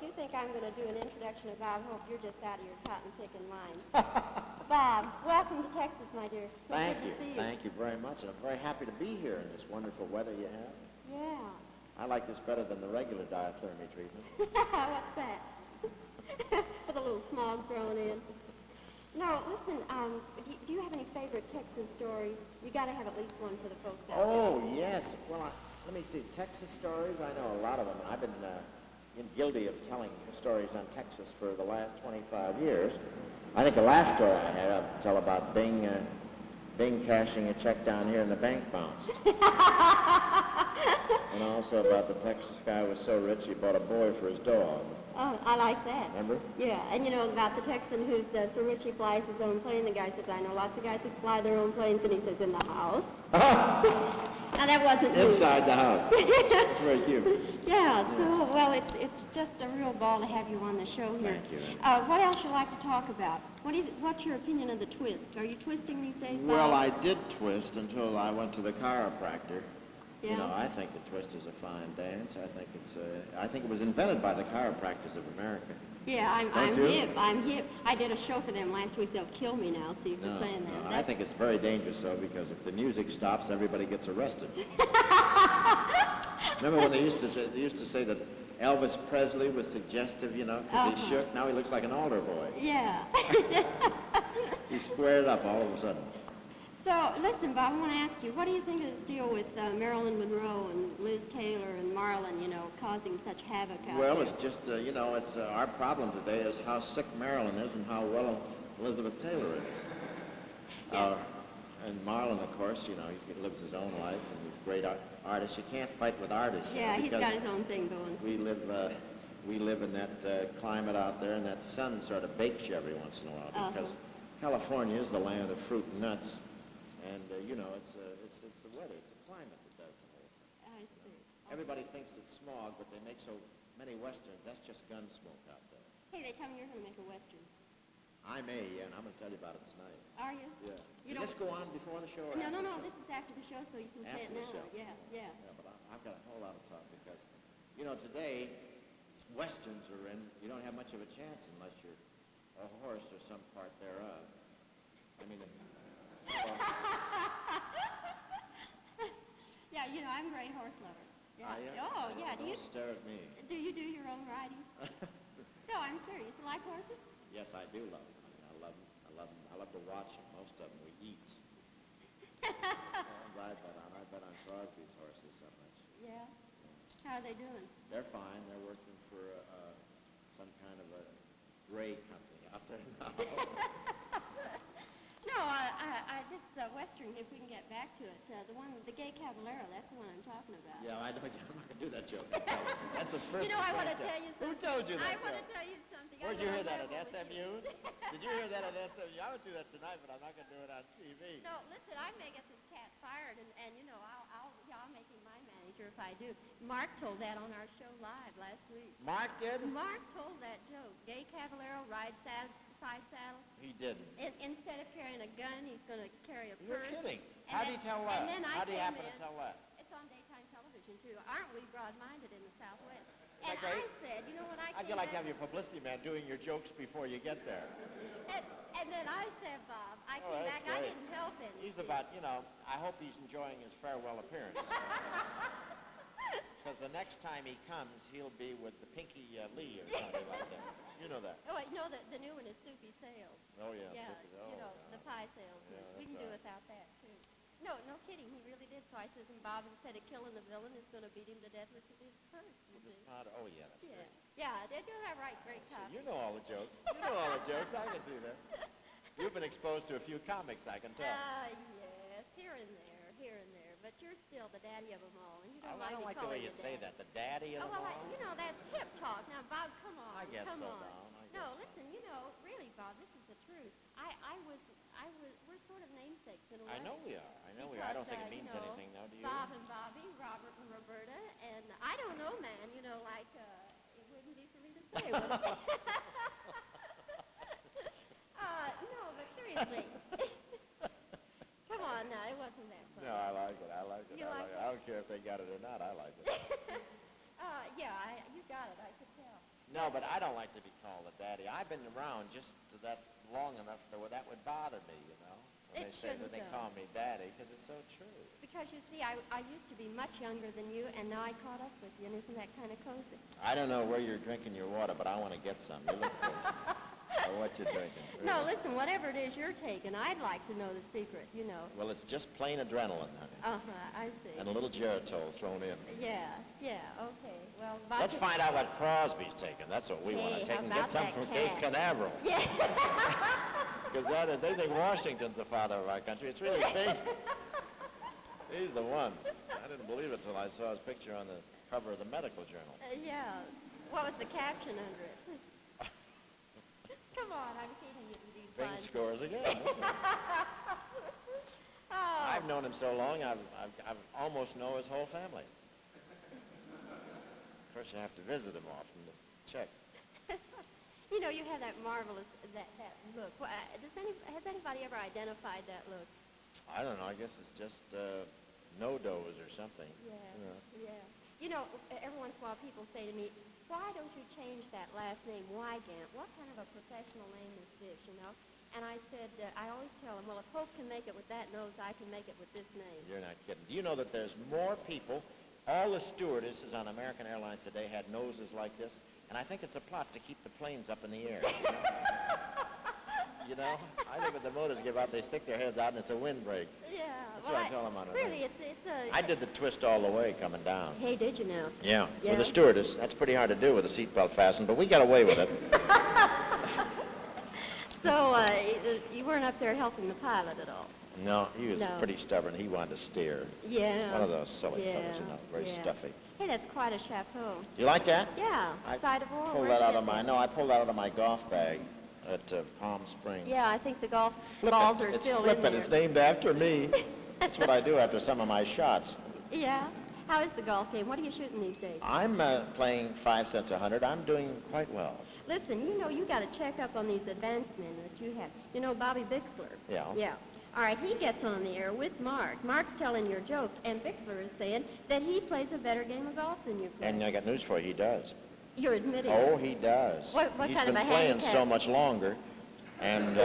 you think I'm going to do an introduction of Bob Hope, you're just out of your cotton-picking mind. Bob, welcome to Texas, my dear. So Thank good you. to see you. Thank you very much. And I'm very happy to be here in this wonderful weather you have. Yeah. I like this better than the regular diathermy treatment. What's that? With a little smog thrown in. No, listen, do you have any favorite Texas stories? You got to have at least one for the folks out there. Oh, yes. Well, let me see. Texas stories, I know a lot of them. I've been guilty of telling stories on Texas for the last 25 years. I think the last story I had, I'll tell about Bing cashing a check down here and the bank bounced. And also about the Texas guy who was so rich he bought a boy for his dog. Oh, I like that. Remember? Yeah, and you know about the Texan who's so rich he flies his own plane. The guy says, I know lots of guys who fly their own planes, and he says, in the house. Now, that wasn't me. Inside the house. That's very cute. Yeah, so, well, it's just a real ball to have you on the show here. Thank you. What else you like to talk about? What's your opinion of the twist? Are you twisting these days, Bob? Well, I did twist until I went to the chiropractor. Yeah. You know, I think the twist is a fine dance. I think it was invented by the chiropractors of America. Yeah, I'm hip. I did a show for them last week. They'll kill me now, see if you're saying that. No, I think it's very dangerous, though, because if the music stops, everybody gets arrested. Remember when they used to say that Elvis Presley was suggestive, you know, because he shook? Now he looks like an altar boy. Yeah. He squared up all of a sudden. So, listen, Bob, I want to ask you, what do you think of this deal with Marilyn Monroe and Liz Taylor and Marlon, you know, causing such havoc out there? Well, it's just, you know, it's our problem today is how sick Marilyn is and how well Elizabeth Taylor is. Yeah. And Marlon, of course, you know, he lives his own life and he's a great artist. You can't fight with artists. Yeah, he's got his own thing going. We live in that climate out there, and that sun sort of bakes you every once in a while because California is the land of fruit and nuts. And, you know, it's the weather, it's the climate that does the whole thing. I see. Everybody thinks it's smog, but they make so many westerns. That's just gun smoke out there. Hey, they tell me you're going to make a Western. I may, yeah, and I'm going to tell you about it tonight. Are you? Yeah. You Does this go on before the show? Or No, after the show? this is after the show, so you can say it After the now. show. Yeah. Yeah, but I've got a whole lot of talk because, you know, today, westerns are in, you don't have much of a chance unless you're a horse or some part thereof. I mean, Yeah, you know, I'm a great horse lover. Yeah. Are you? Oh, yeah. Don't stare at me. Do you do your own riding? No, I'm serious. You like horses? Yes, I do love them. I mean, I love them. I love to watch them. Most of them we eat. I bet on Crosby's horses so much. Yeah. How are they doing? They're fine. They're working for some kind of a gray company out there now. No, this Western, if we can get back to it, the Gay Caballero, that's the one I'm talking about. Yeah, I know. I'm not going to do that joke. That's the first. You know, I want to tell you something. Who told you that? I want to tell you something. Where'd you hear that, at SMU? Did you hear that at SMU? I would do that tonight, but I'm not going to do it on TV. No, listen, I may get this cat fired, and you know, I'll make him my manager if I do. Mark told that on our show live last week. Mark did? Mark told that joke. Gay Caballero rides side saddle. He didn't. Instead of carrying a gun, he's going to carry a You're purse. kidding. And How do you tell that? And then How do you happen to tell that? It's on daytime television, too. Aren't we broad-minded in the Southwest? Is that And great? I said, you know what I I'd like to have your publicity man doing your jokes before you get there. And then I said, Bob, I came that's back, I great. didn't help him. He's about, you know, I hope he's enjoying his farewell appearance. Because the next time he comes, he'll be with the Pinky Lee or something like that. You know that. Oh, wait, no, the new one is Soupy Sales. Oh, yeah. Yeah, Oh, you know, yeah. the pie salesman. Yeah, We can that's do right. without that, too. No kidding, he really did. So I says, and Bob, instead of killing the villain, is going to beat him to death with his purse. You see? Oh, yeah, that's great. Yeah, they do have great copy. You know all the jokes. You know all the jokes. I can do that. You've been exposed to a few comics, I can tell. Yes, here and there. But you're still the daddy of them all, and you don't I don't like the way you say that. The daddy of them all. You know, that's hip talk. Now, Bob, come on. I guess come so, on. Don. I guess No, so. listen, you know, really, Bob, this is the truth. We're sort of namesakes in a way. I know we are. I don't think it means anything, though, do you? Bob and Bobby, Robert and Roberta, and I don't know, man, you know, like, it wouldn't be for me to say, would it? No, but seriously. Come on now, it wasn't that funny. No, I like it. You like it? I don't care if they got it or not. I like it. Yeah, you got it, I could tell. No, but I don't like to be called a daddy. I've been around just to that long enough that would bother me, you know, when It they say that shouldn't, they though. call me daddy, because it's so true. Because, you see, I used to be much younger than you, and now I caught up with you, and isn't that kind of cozy? I don't know where you're drinking your water, but I want to get some. You look good. Or what you're drinking. No, really. listen, whatever it is you're taking, I'd like to know the secret, you know. Well, it's just plain adrenaline, honey. Uh-huh, I see. And a little Geritol thrown in. Yeah, okay. Well, Let's find out what Crosby's taking. That's what we want to Hey, take how and get about some that from cat? Cape Canaveral. Yeah. Because they think Washington's the father of our country. It's really big. He's the one. I didn't believe it till I saw his picture on the cover of the medical journal. Yeah. What was the caption under it? Come on, I'm feeding you these Bing puns. scores again. Oh. I've known him so long, I've almost know his whole family. Of course, you have to visit him often to check. You know, you have that marvelous, that look. Well, has anybody ever identified that look? I don't know. I guess it's just no-dos or something. Yeah. You know, every once in a while people say to me, why don't you change that last name, Wygant? What kind of a professional name is this, you know? And I said, I always tell them, well, if Hope can make it with that nose, I can make it with this name. You're not kidding. Do you know that there's more people, all the stewardesses on American Airlines today had noses like this? And I think it's a plot to keep the planes up in the air. You know? I think when the motors give out, they stick their heads out, and it's a windbreak. Yeah. That's what I tell them on it. Really, it's a... I did the twist all the way coming down. Hey, did you now? Yeah. Yeah? With a stewardess. That's pretty hard to do with a seatbelt fastened, but we got away with it. So, you weren't up there helping the pilot at all? No, he was No. pretty stubborn. He wanted to steer. Yeah. One of those silly Yeah, fellows, you know, very yeah. stuffy. Hey, that's quite a chapeau. You like that? Yeah. I Side of oil. pulled where'd that you out of get my, that? no, I pulled that out of my golf bag at Palm Springs. Yeah, I think the golf Flip balls it. are It's still Flip in it. there. It's named after me. That's what I do after some of my shots. Yeah. How is the golf game? What are you shooting these days? I'm playing 5 cents a 100. I'm doing quite well. Listen, you know, you got to check up on these advanced men that you have. You know, Bobby Bixler. Yeah. Yeah. All right, he gets on the air with Mark. Mark's telling your jokes, and Bixler is saying that he plays a better game of golf than you play. And I got news for you. He does. You're admitting Oh, it. he does. What He's kind of been a playing handicap? so much longer. And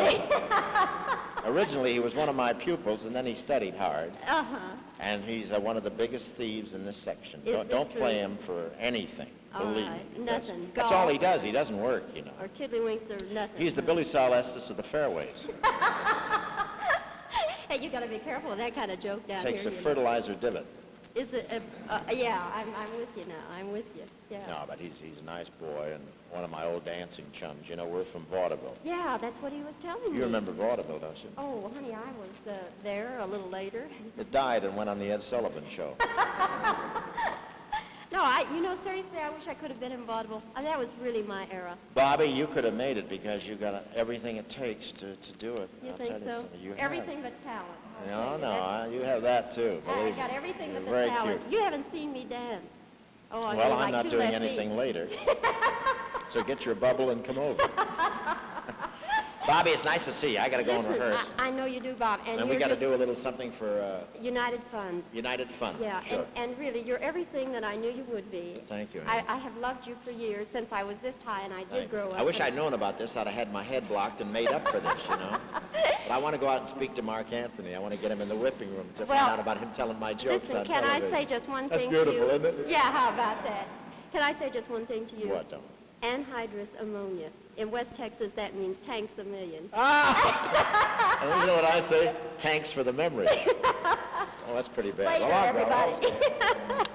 originally he was one of my pupils, and then he studied hard. Uh-huh. And he's one of the biggest thieves in this section. Is Don't this play true? him for anything. All Believe right, me. nothing. That's all he does. He doesn't work, you know. Or tiddlywinks or nothing. He's the Billy Saul Estes of the fairways. Hey, you got to be careful with that kind of joke down Takes here. a you know. fertilizer divot. Is it? Yeah, I'm with you now. I'm with you. Yeah. No, but he's a nice boy and one of my old dancing chums. You know, we're from vaudeville. Yeah, that's what he was telling me. You remember vaudeville, don't you? Oh, honey, I was there a little later. It died and went on the Ed Sullivan Show. No, you know, seriously, I wish I could have been in vaudeville. That was really my era. Bobby, you could have made it because you got everything it takes to do it. You I'll think tell you so? something. You have. Everything but talent. I'll No, tell you. no, you have that too. I Believe got me. everything You're but the very talent. cute. You haven't seen me dance. Oh, I Well, got I'm like not two doing left anything feet. later. So get your bubble and come over. Bobby, it's nice to see you. I got to go and Listen, rehearse. I know you do, Bob. And And we you're got to just do a little something for United Funds. United Fund. Yeah, Sure. and really, you're everything that I knew you would be. Thank you. I have loved you for years, since I was this high, and I did Thank you. grow up. I wish and- I'd known about this. I'd have had my head blocked and made up for this, you know. But I want to go out and speak to Mark Anthony. I want to get him in the whipping room to Well, find out about him telling my jokes Listen, on can I television. say just one That's thing beautiful, to you? isn't it? Yeah, how about that? Can I say just one thing to you? What, though? Anhydrous ammonia. In West Texas, that means tanks a million. Ah! And you know what I say? Tanks for the memory. Oh, that's pretty bad. Later, Well, I'll go. everybody.